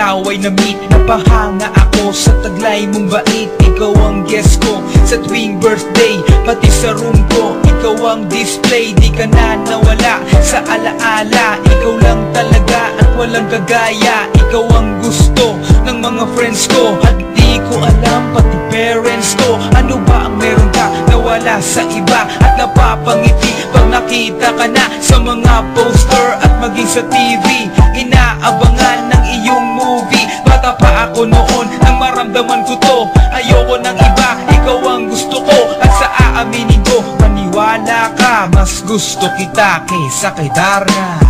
ikaw ay na-meet. Napahanga ako sa taglay mong bait. Ikaw ang guest ko sa tuwing birthday, pati sa room ko. Ikaw ang display, di ka na nawala sa alaala. Ikaw lang talaga at walang kagaya. Ikaw ang gusto ng mga friends ko, at di ko alam pati parents ko. Ano ba ang meron ka na wala sa iba, at napapangiti pag nakita ka na sa mga poster at maging sa TV. Inaabangan ng iyong movie. Bata pa ako noon nang maramdaman ko to. Ayoko ng iba, ikaw ang gusto ko. At sa aaminin ko, maniwala ka, mas gusto kita kaysa kay Darna.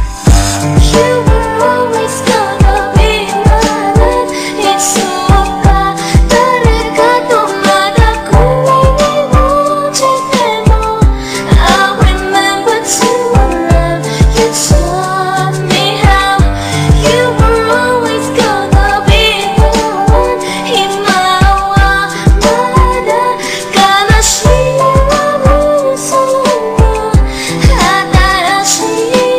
You were always gonna be my love. It's so bad. 다르가 또마다 꿈이 멈출 때도 I remember to love. You taught me how. You were always gonna be the one. 희망마다 가마시와 무서워 하나라시였나.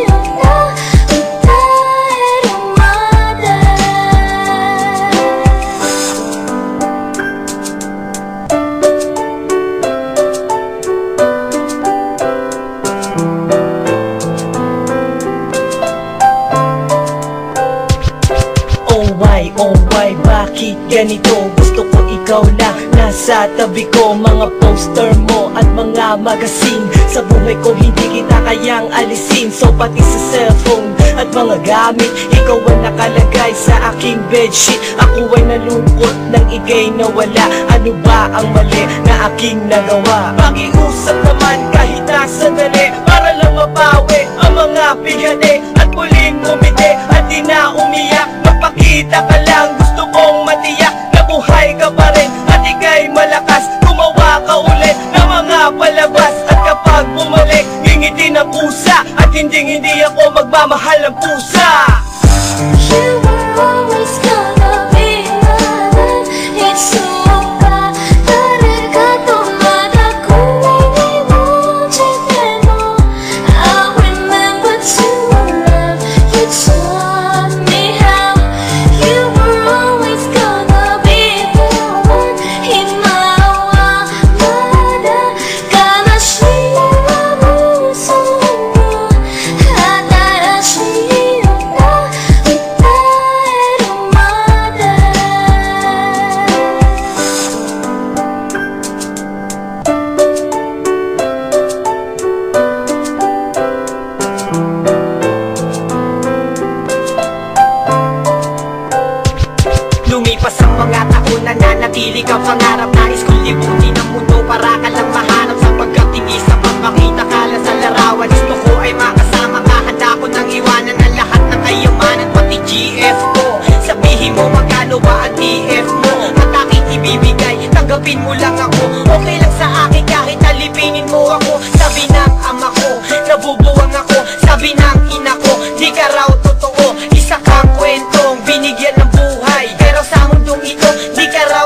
Oh why, bakit ganito? Gusto ko ikaw lang nasa tabi ko. Mga poster mo at mga magazine, sa buhay ko hindi kita kayang alisin. So pati sa cellphone at mga gamit, ikaw ang nakalagay sa aking bedsheet. Ako ay nalungkot nang ika'y nawala. Ano ba ang mali na aking nagawa? Pakiusap naman kahit na sandali, para lang mabawi ang mga bigane at muling umiti at di na umiyak. Magpakita ka lang, gusto kong matiyak na buhay ka pa rin at ika'y malakas. Gumawa ka ulit ng mga palabas, at kapag bumalik, ngingiti na pusa, at hindi ako magmamahal ng pusa. You were always gonna be my love. It's so bad. 다르가 또마다 꿈이 멈출 때도 I remember to love. You taught me how. You were always gonna be the one. 희망마다 가마시와 무서워 하나라시였나. Lumipas ang mga taon, nananatili ka pangarap. Nais kong libutin ang mundo para ka lang mahanap. Sapagkat hindi sapat makita ka lang sa larawan. Gusto ko ay makasama ka, handa ko nang iwanan ang lahat ng kayamanan, pati GF ko. Sabihin mo magkano ba ang TF mo, at aking ibibigay, tanggapin mo lang ako. Okay lang sa akin kahit alipinin mo ako. Sabi ng ama ko, nabubuwang ako. Sabi ng ina ko, di ka raw totoo. Isa kang kwentong binigyan ng buhay, pero sa mundong ito, di ka raw